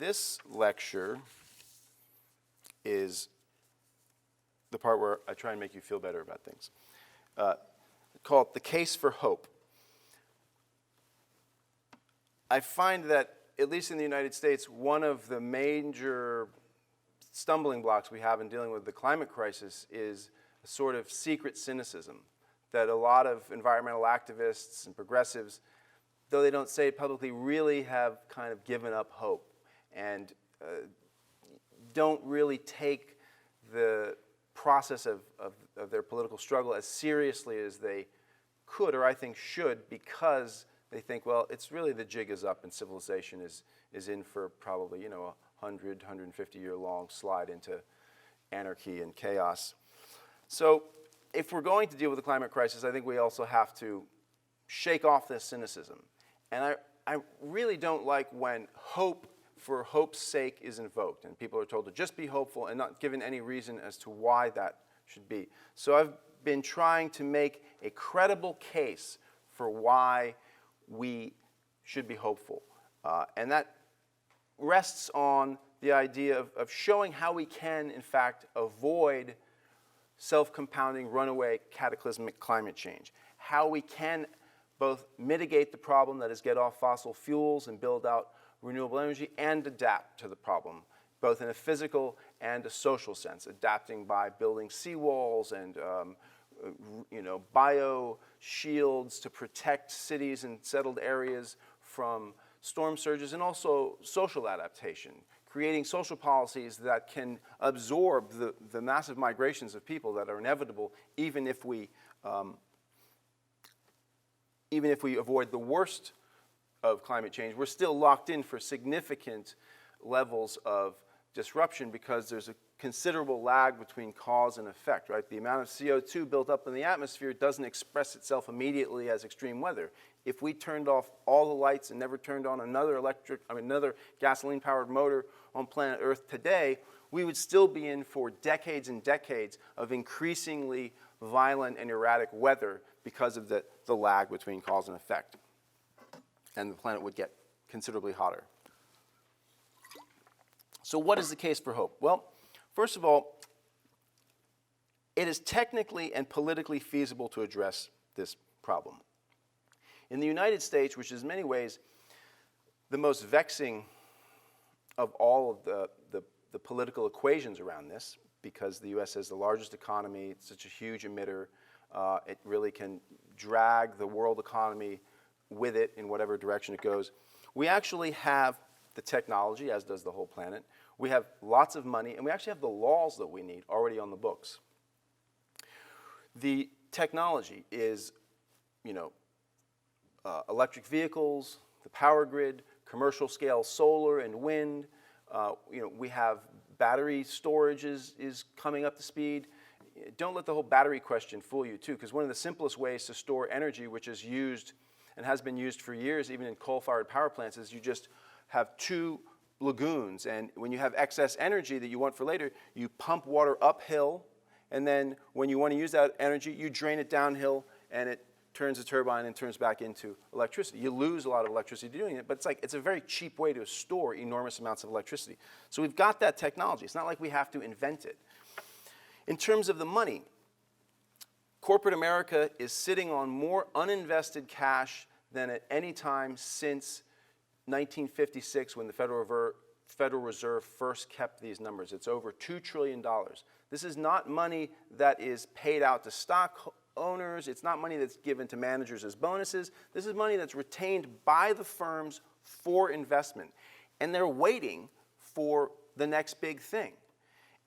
This lecture is the part where I try and make you feel better about things. Called The Case for Hope. I find that, at least in the United States, one of the major stumbling blocks we have in dealing with the climate crisis is a sort of secret cynicism that a lot of environmental activists and progressives, though they don't say it publicly, really have kind of given up hope and don't really take the process of their political struggle as seriously as they could, or I think should, because they think, well, it's really the jig is up and civilization is in for probably, a 100, 150-year long slide into anarchy and chaos. So if we're going to deal with the climate crisis, I think we also have to shake off this cynicism. And I really don't like when hope for hope's sake is invoked, and people are told to just be hopeful and not given any reason as to why that should be. So I've been trying to make a credible case for why we should be hopeful. And that rests on the idea of showing how we can, in fact, avoid self-compounding, runaway, cataclysmic climate change. How we can both mitigate the problem, that is, get off fossil fuels and build out renewable energy, and adapt to the problem, both in a physical and a social sense, adapting by building seawalls and bio shields to protect cities and settled areas from storm surges, and also social adaptation, creating social policies that can absorb the massive migrations of people that are inevitable, even if we avoid the worst of climate change. We're still locked in for significant levels of disruption because there's a considerable lag between cause and effect, right? The amount of CO2 built up in the atmosphere doesn't express itself immediately as extreme weather. If we turned off all the lights and never turned on another gasoline-powered motor on planet Earth today, we would still be in for decades and decades of increasingly violent and erratic weather because of the lag between cause and effect. And the planet would get considerably hotter. So what is the case for hope? Well, first of all, it is technically and politically feasible to address this problem. In the United States, which is in many ways the most vexing of all of the political equations around this, because the US has the largest economy, it's such a huge emitter, it really can drag the world economy with it in whatever direction it goes. We actually have the technology, as does the whole planet. We have lots of money, and we actually have the laws that we need already on the books. The technology is, electric vehicles, the power grid, commercial scale solar and wind. We have battery storage is coming up to speed. Don't let the whole battery question fool you, too, because one of the simplest ways to store energy, which is used and has been used for years, even in coal-fired power plants, is you just have two lagoons. And when you have excess energy that you want for later, you pump water uphill, and then when you want to use that energy, you drain it downhill, and it turns the turbine and turns back into electricity. You lose a lot of electricity doing it, but it's a very cheap way to store enormous amounts of electricity. So we've got that technology. It's not like we have to invent it. In terms of the money, corporate America is sitting on more uninvested cash than at any time since 1956, when the Federal Reserve first kept these numbers. It's over $2 trillion. This is not money that is paid out to stock owners. It's not money that's given to managers as bonuses. This is money that's retained by the firms for investment. And they're waiting for the next big thing.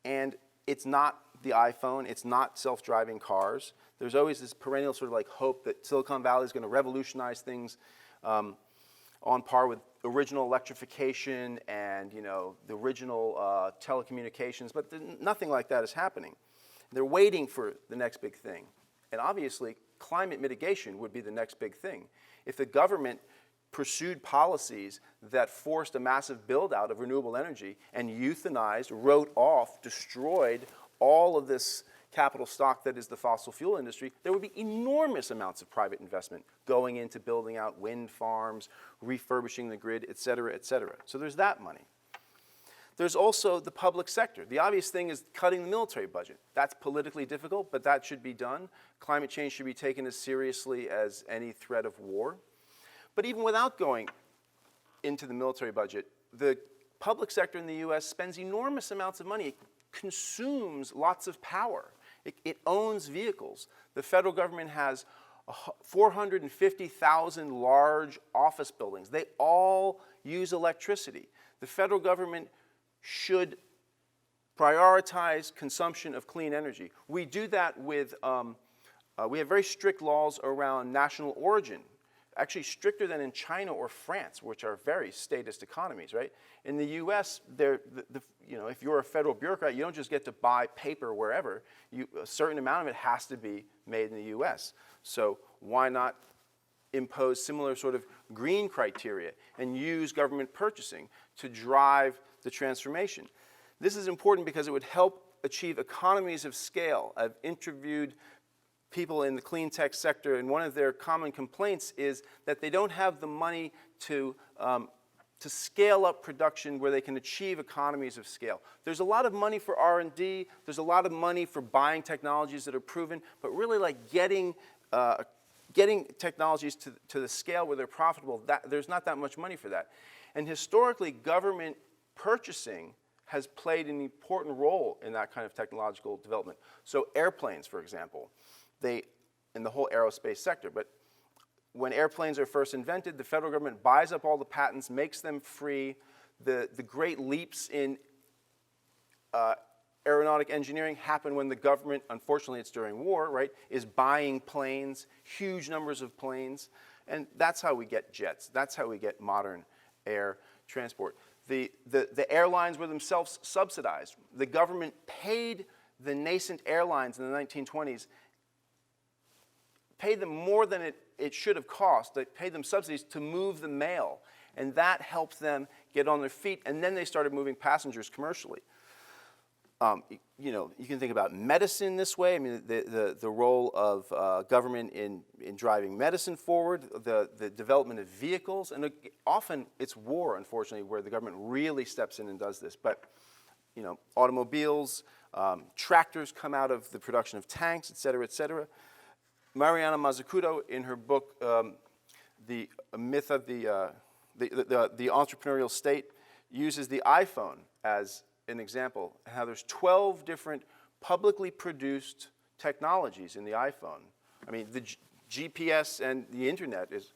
And it's not the iPhone. It's not self-driving cars. There's always this perennial sort of like hope that Silicon Valley is going to revolutionize things on par with original electrification and the original telecommunications, but nothing like that is happening. They're waiting for the next big thing. And obviously, climate mitigation would be the next big thing. If the government pursued policies that forced a massive build-out of renewable energy and euthanized, wrote off, destroyed all of this capital stock that is the fossil fuel industry, there would be enormous amounts of private investment going into building out wind farms, refurbishing the grid, et cetera, et cetera. So there's that money. There's also the public sector. The obvious thing is cutting the military budget. That's politically difficult, but that should be done. Climate change should be taken as seriously as any threat of war. But even without going into the military budget, the public sector in the US spends enormous amounts of money. It consumes lots of power. It owns vehicles. The federal government has 450,000 large office buildings. They all use electricity. The federal government should prioritize consumption of clean energy. We do that with, we have very strict laws around national origin, actually stricter than in China or France, which are very statist economies, right? In the US, if you're a federal bureaucrat, you don't just get to buy paper wherever. A certain amount of it has to be made in the US. So why not impose similar sort of green criteria and use government purchasing to drive the transformation? This is important because it would help achieve economies of scale. I've interviewed people in the clean tech sector, and one of their common complaints is that they don't have the money to scale up production where they can achieve economies of scale. There's a lot of money for R&D, there's a lot of money for buying technologies that are proven, but really like getting technologies to the scale where they're profitable, there's not that much money for that. And historically, government purchasing has played an important role in that kind of technological development. So airplanes, for example, in the whole aerospace sector, but when airplanes are first invented, the federal government buys up all the patents, makes them free. The great leaps in aeronautic engineering happen when the government, unfortunately it's during war, right, is buying planes, huge numbers of planes, and that's how we get jets. That's how we get modern air transport. The airlines were themselves subsidized. The government paid the nascent airlines in the 1920s, paid them more than it should have cost. They paid them subsidies to move the mail, and that helped them get on their feet, and then they started moving passengers commercially. You can think about medicine this way. I mean, the role of government in driving medicine forward, the development of vehicles, and often it's war, unfortunately, where the government really steps in and does this. But automobiles, tractors come out of the production of tanks, et cetera, et cetera. Mariana Mazzucato, in her book, The Myth of the Entrepreneurial State, uses the iPhone as an example, how there's 12 different publicly produced technologies in the iPhone. I mean, the GPS and the internet is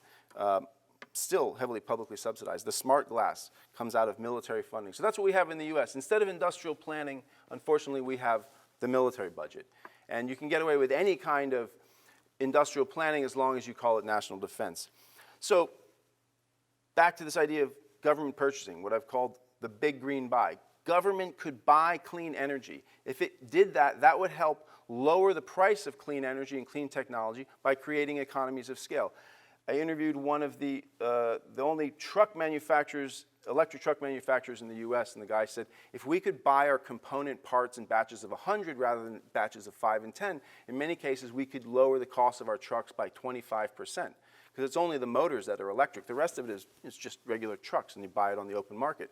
still heavily publicly subsidized. The smart glass comes out of military funding. So that's what we have in the US. Instead of industrial planning, unfortunately, we have the military budget. And you can get away with any kind of industrial planning as long as you call it national defense. So back to this idea of government purchasing, what I've called the big green buy. Government could buy clean energy. If it did that, that would help lower the price of clean energy and clean technology by creating economies of scale. I interviewed one of the only truck manufacturers, electric truck manufacturers in the US, and the guy said, if we could buy our component parts in batches of 100 rather than batches of 5 and 10, in many cases we could lower the cost of our trucks by 25%. Because it's only the motors that are electric. The rest of it is just regular trucks, and you buy it on the open market.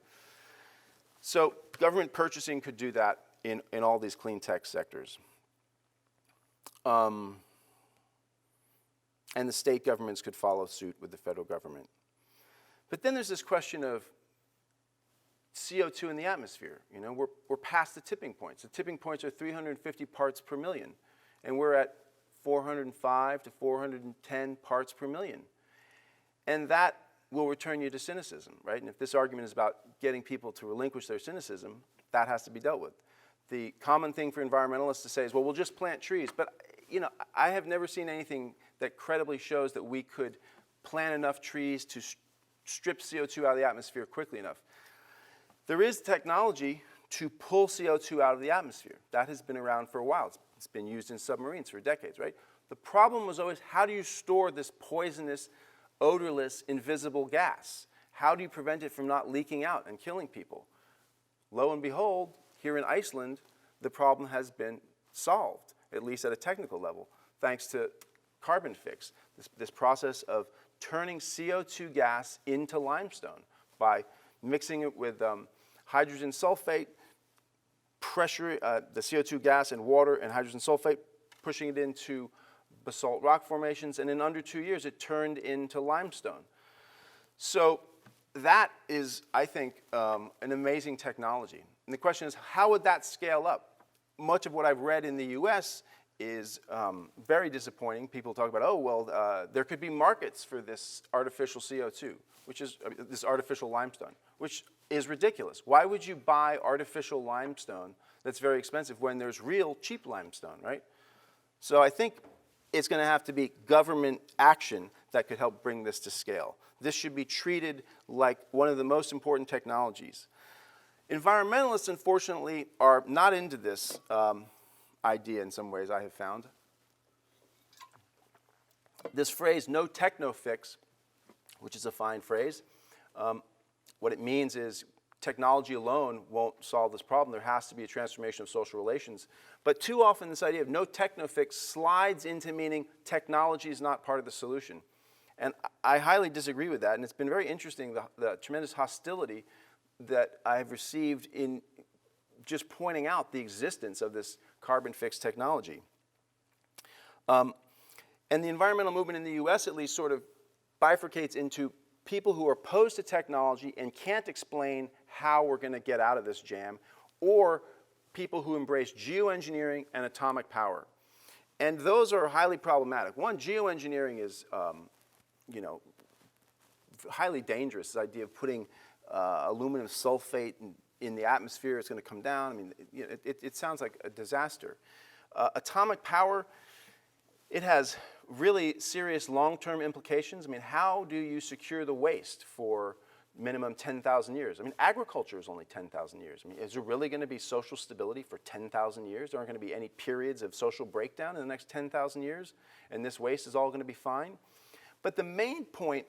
So government purchasing could do that in all these clean tech sectors. And the state governments could follow suit with the federal government. But then there's this question of CO2 in the atmosphere. We're past the tipping points. The tipping points are 350 parts per million, and we're at 405 to 410 parts per million. And that will return you to cynicism, right? And if this argument is about getting people to relinquish their cynicism, that has to be dealt with. The common thing for environmentalists to say is, well, we'll just plant trees. But I have never seen anything that credibly shows that we could plant enough trees to strip CO2 out of the atmosphere quickly enough. There is technology to pull CO2 out of the atmosphere. That has been around for a while. It's been used in submarines for decades, right? The problem was always, how do you store this poisonous, odorless, invisible gas? How do you prevent it from not leaking out and killing people? Lo and behold, here in Iceland, the problem has been solved, at least at a technical level, thanks to carbon fix, this process of turning CO2 gas into limestone by mixing it with hydrogen sulfate, pressure, the CO2 gas and water and hydrogen sulfate, pushing it into basalt rock formations, and in under 2 years it turned into limestone. So that is, I think, an amazing technology. And the question is, how would that scale up? Much of what I've read in the US is very disappointing. People talk about, oh, well, there could be markets for this artificial CO2, which is this artificial limestone, which is ridiculous. Why would you buy artificial limestone that's very expensive when there's real cheap limestone, right? So I think it's going to have to be government action that could help bring this to scale. This should be treated like one of the most important technologies. Environmentalists, unfortunately, are not into this idea in some ways, I have found. This phrase, no techno fix, which is a fine phrase, what it means is technology alone won't solve this problem. There has to be a transformation of social relations. But too often this idea of no techno fix slides into meaning technology is not part of the solution. And I highly disagree with that, and it's been very interesting, the tremendous hostility that I've received in just pointing out the existence of this carbon fix technology. And the environmental movement in the US at least sort of bifurcates into people who are opposed to technology and can't explain how we're going to get out of this jam, or people who embrace geoengineering and atomic power. And those are highly problematic. One, geoengineering is highly dangerous, this idea of putting aluminum sulfate in the atmosphere. It's going to come down. I mean, it sounds like a disaster. Atomic power, it has really serious long-term implications. I mean, how do you secure the waste for minimum 10,000 years? I mean, agriculture is only 10,000 years. I mean, is there really going to be social stability for 10,000 years? There aren't going to be any periods of social breakdown in the next 10,000 years, and this waste is all going to be fine? But the main point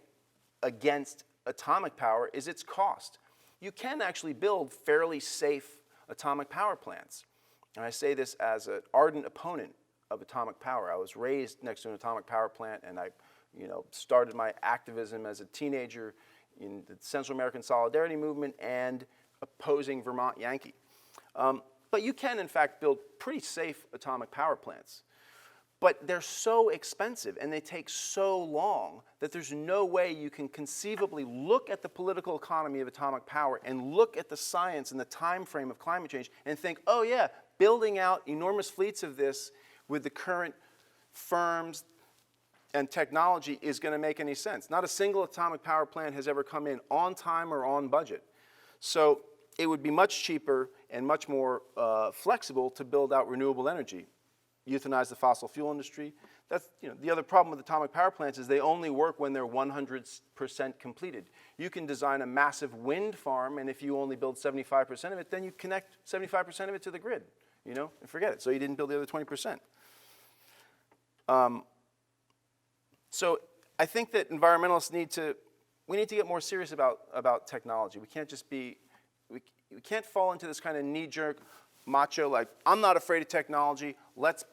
against atomic power is its cost. You can actually build fairly safe atomic power plants. And I say this as an ardent opponent of atomic power. I was raised next to an atomic power plant, and I started my activism as a teenager in the Central American Solidarity Movement and opposing Vermont Yankee. But you can, in fact, build pretty safe atomic power plants. But they're so expensive and they take so long that there's no way you can conceivably look at the political economy of atomic power and look at the science and the time frame of climate change and think, oh yeah, building out enormous fleets of this with the current firms and technology is going to make any sense. Not a single atomic power plant has ever come in on time or on budget. So it would be much cheaper and much more flexible to build out renewable energy. Euthanize the fossil fuel industry. That's, the other problem with atomic power plants is they only work when they're 100% completed. You can design a massive wind farm, and if you only build 75% of it, then you connect 75% of it to the grid, and forget it. So you didn't build the other 20%. So I think that environmentalists need to get more serious about technology. We can't just be, we can't fall into this kind of knee-jerk macho, like, I'm not afraid of technology, let's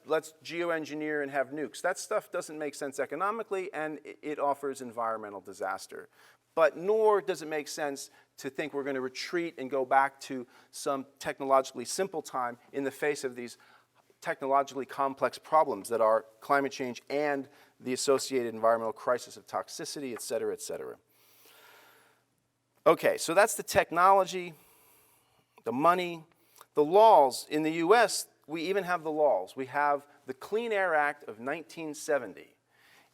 geoengineer and have nukes. That stuff doesn't make sense economically, and it offers environmental disaster. But nor does it make sense to think we're going to retreat and go back to some technologically simple time in the face of these technologically complex problems that are climate change and the associated environmental crisis of toxicity, et cetera, et cetera. Okay, so that's the technology, the money. The laws in the US, we even have the laws. We have the Clean Air Act of 1970.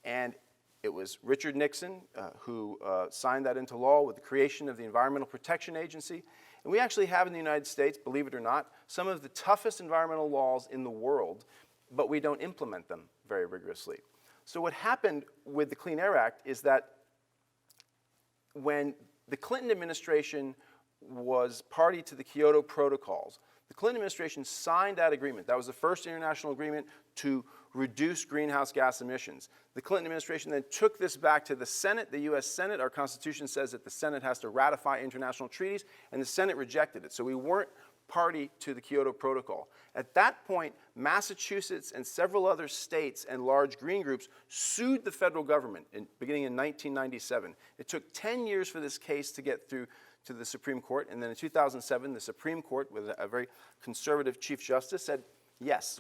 And it was Richard Nixon who signed that into law with the creation of the Environmental Protection Agency. And we actually have in the United States, believe it or not, some of the toughest environmental laws in the world, but we don't implement them very rigorously. So what happened with the Clean Air Act is that when the Clinton administration was party to the Kyoto Protocols, the Clinton administration signed that agreement. That was the first international agreement to reduce greenhouse gas emissions. The Clinton administration then took this back to the Senate, the US Senate. Our Constitution says that the Senate has to ratify international treaties, and the Senate rejected it. So we weren't party to the Kyoto Protocol. At that point, Massachusetts and several other states and large green groups sued the federal government beginning in 1997. It took 10 years for this case to get through to the Supreme Court. And then in 2007, the Supreme Court, with a very conservative Chief Justice, said, yes,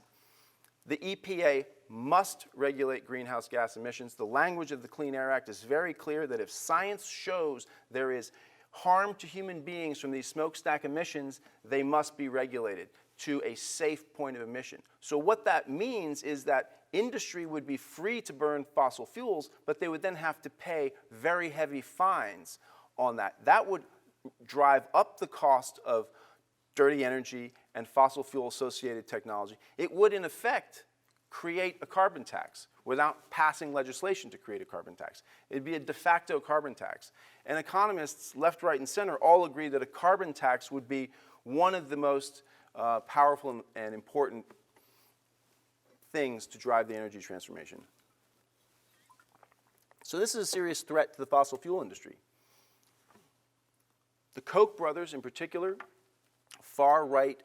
the EPA must regulate greenhouse gas emissions. The language of the Clean Air Act is very clear that if science shows there is harm to human beings from these smokestack emissions, they must be regulated to a safe point of emission. So what that means is that industry would be free to burn fossil fuels, but they would then have to pay very heavy fines on that. That would drive up the cost of dirty energy and fossil fuel associated technology. It would, in effect, create a carbon tax without passing legislation to create a carbon tax. It'd be a de facto carbon tax. And economists, left, right, and center, all agree that a carbon tax would be one of the most powerful and important things to drive the energy transformation. So this is a serious threat to the fossil fuel industry. The Koch brothers, in particular, far-right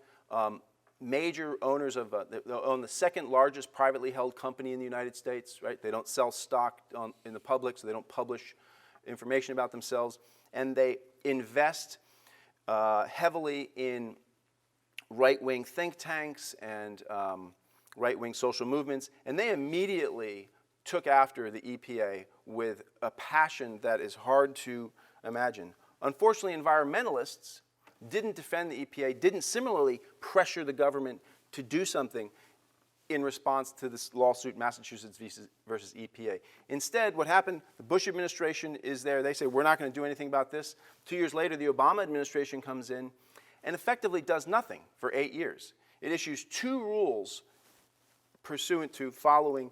major owners of, they own the second largest privately held company in the United States, right? They don't sell stock in the public, so they don't publish information about themselves. And they invest heavily in right-wing think tanks and right-wing social movements. And they immediately took after the EPA with a passion that is hard to imagine. Unfortunately, environmentalists didn't defend the EPA, didn't similarly pressure the government to do something in response to this lawsuit, Massachusetts versus EPA. Instead, what happened, the Bush administration is there. They say, we're not going to do anything about this. 2 years later, the Obama administration comes in and effectively does nothing for 8 years. It issues 2 rules pursuant to following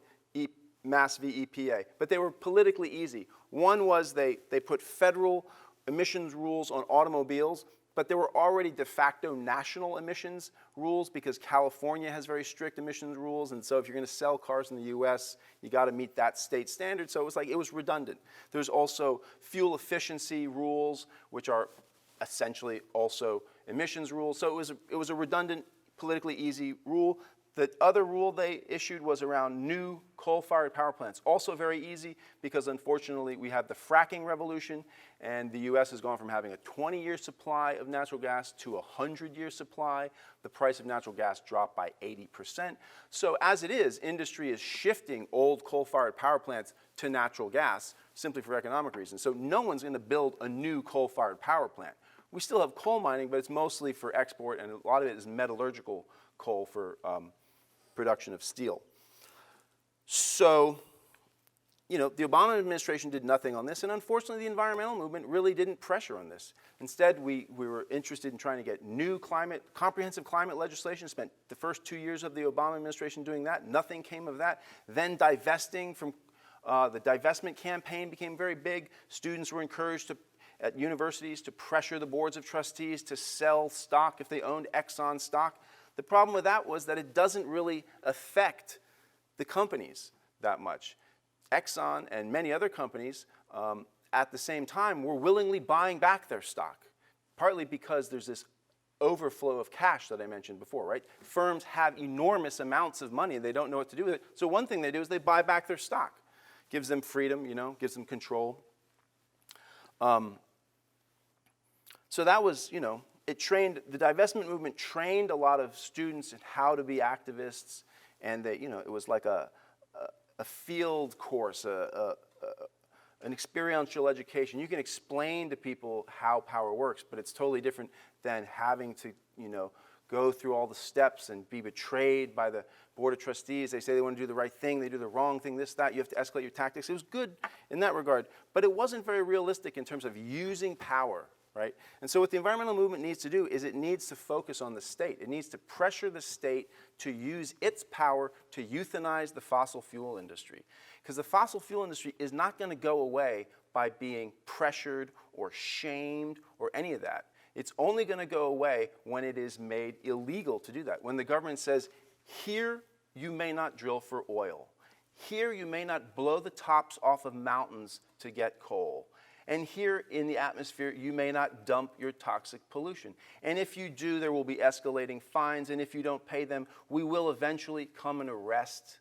Mass v. EPA, but they were politically easy. One was they put federal emissions rules on automobiles, but there were already de facto national emissions rules because California has very strict emissions rules, and so if you're going to sell cars in the US, you got to meet that state standard. So it was redundant. There's also fuel efficiency rules, which are essentially also emissions rules. So it was a redundant, politically easy rule. The other rule they issued was around new coal-fired power plants. Also very easy because, unfortunately, we have the fracking revolution, and the US has gone from having a 20-year supply of natural gas to a 100-year supply. The price of natural gas dropped by 80%. So as it is, industry is shifting old coal-fired power plants to natural gas simply for economic reasons. So no one's going to build a new coal-fired power plant. We still have coal mining, but it's mostly for export, and a lot of it is metallurgical coal for production of steel. So, the Obama administration did nothing on this, and unfortunately the environmental movement really didn't pressure on this. Instead, we were interested in trying to get new comprehensive climate legislation, spent the first 2 years of the Obama administration doing that. Nothing came of that. Then divesting from, the divestment campaign became very big. Students were encouraged at universities to pressure the boards of trustees to sell stock if they owned Exxon stock. The problem with that was that it doesn't really affect the companies that much. Exxon and many other companies at the same time were willingly buying back their stock, partly because there's this overflow of cash that I mentioned before, right? Firms have enormous amounts of money and they don't know what to do with it. So one thing they do is they buy back their stock. Gives them freedom, gives them control. So that was, the divestment movement trained a lot of students in how to be activists, and it was like a field course, an experiential education. You can explain to people how power works, but it's totally different than having to, go through all the steps and be betrayed by the board of trustees. They say they want to do the right thing, they do the wrong thing, this, that. You have to escalate your tactics. It was good in that regard, but it wasn't very realistic in terms of using power. Right? And so what the environmental movement needs to do is it needs to focus on the state. It needs to pressure the state to use its power to euthanize the fossil fuel industry. Because the fossil fuel industry is not going to go away by being pressured or shamed or any of that. It's only going to go away when it is made illegal to do that. When the government says, here you may not drill for oil. Here you may not blow the tops off of mountains to get coal. And here in the atmosphere, you may not dump your toxic pollution. And if you do, there will be escalating fines. And if you don't pay them, we will eventually come and arrest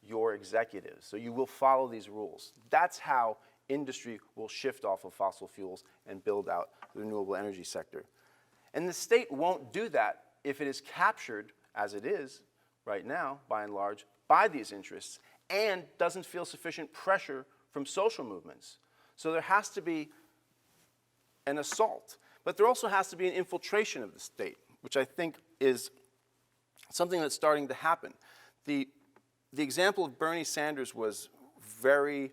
your executives. So you will follow these rules. That's how industry will shift off of fossil fuels and build out the renewable energy sector. And the state won't do that if it is captured, as it is right now, by and large, by these interests, and doesn't feel sufficient pressure from social movements. So there has to be an assault. But there also has to be an infiltration of the state, which I think is something that's starting to happen. The example of Bernie Sanders was very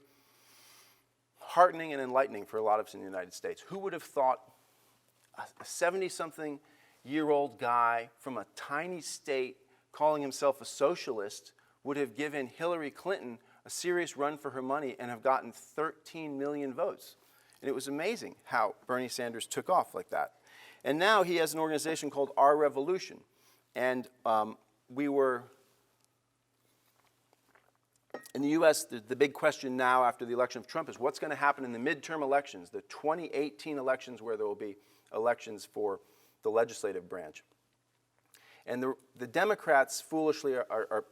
heartening and enlightening for a lot of us in the United States. Who would have thought a 70-something-year-old guy from a tiny state calling himself a socialist would have given Hillary Clinton a serious run for her money and have gotten 13 million votes? And it was amazing how Bernie Sanders took off like that. And now he has an organization called Our Revolution. And we were, in the US, the big question now after the election of Trump is what's going to happen in the midterm elections, the 2018 elections where there will be elections for the legislative branch. And the Democrats foolishly are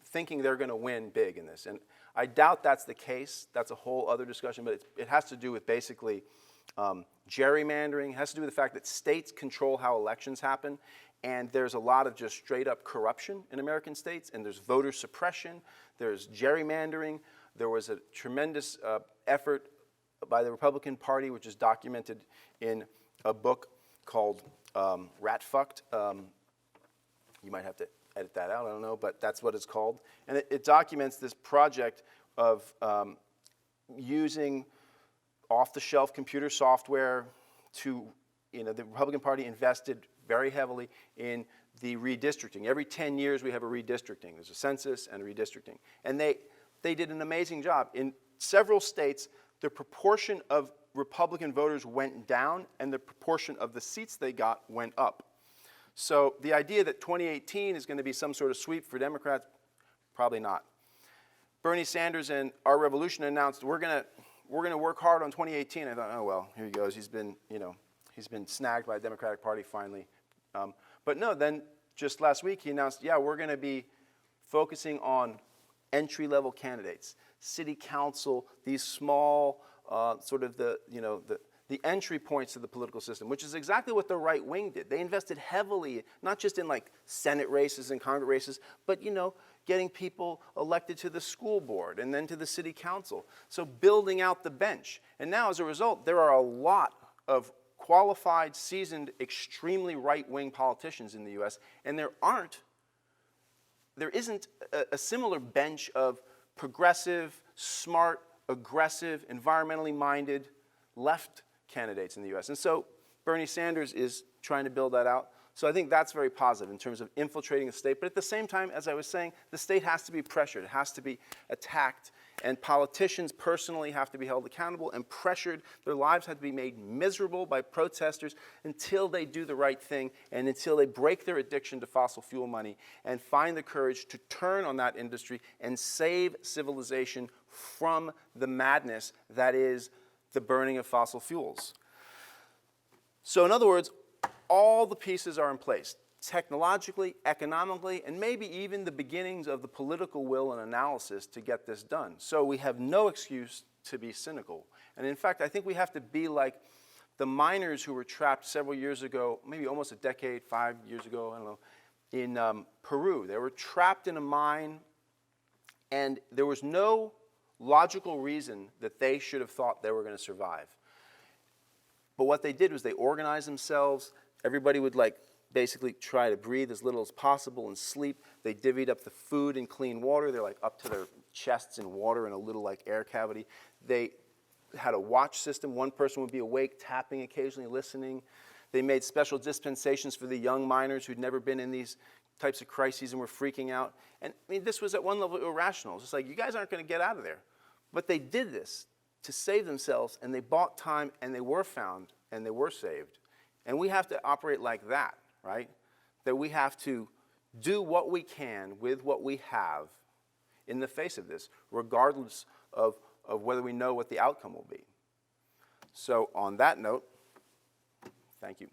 thinking they're going to win big in this. And I doubt that's the case. That's a whole other discussion, but it has to do with basically gerrymandering. It has to do with the fact that states control how elections happen, and there's a lot of just straight-up corruption in American states, and there's voter suppression, there's gerrymandering. There was a tremendous effort by the Republican Party, which is documented in a book called Rat Fucked. You might have to edit that out, I don't know, but that's what it's called. And it documents this project of using off-the-shelf computer software to, the Republican Party invested very heavily in the redistricting. Every 10 years we have a redistricting. There's a census and a redistricting. And they did an amazing job. In several states, the proportion of Republican voters went down and the proportion of the seats they got went up. So the idea that 2018 is going to be some sort of sweep for Democrats, probably not. Bernie Sanders and Our Revolution announced we're going to work hard on 2018. I thought, oh well, here he goes. He's been snagged by the Democratic Party finally. But no, then just last week he announced, yeah, we're going to be focusing on entry-level candidates, city council, these small sort of the entry points to the political system, which is exactly what the right wing did. They invested heavily, not just in like Senate races and Congress races, but getting people elected to the school board and then to the city council. So building out the bench. And now as a result, there are a lot of qualified, seasoned, extremely right-wing politicians in the US, and there isn't a similar bench of progressive, smart, aggressive, environmentally minded left candidates in the US. And so Bernie Sanders is trying to build that out. So I think that's very positive in terms of infiltrating the state. But at the same time, as I was saying, the state has to be pressured. It has to be attacked. And politicians personally have to be held accountable and pressured. Their lives have to be made miserable by protesters until they do the right thing and until they break their addiction to fossil fuel money and find the courage to turn on that industry and save civilization from the madness that is the burning of fossil fuels. So in other words, all the pieces are in place, technologically, economically, and maybe even the beginnings of the political will and analysis to get this done. So we have no excuse to be cynical. And in fact, I think we have to be like the miners who were trapped several years ago, maybe almost a decade, 5 years ago, I don't know, in Peru. They were trapped in a mine, and there was no logical reason that they should have thought they were going to survive. But what they did was they organized themselves. Everybody would basically try to breathe as little as possible and sleep. They divvied up the food and clean water. They're up to their chests in water in a little air cavity. They had a watch system. One person would be awake, tapping occasionally, listening. They made special dispensations for the young miners who'd never been in these types of crises and were freaking out. And I mean, this was at one level irrational. It's just you guys aren't going to get out of there. But they did this to save themselves, and they bought time, and they were found, and they were saved. And we have to operate like that, right? That we have to do what we can with what we have in the face of this, regardless of whether we know what the outcome will be. So on that note, thank you.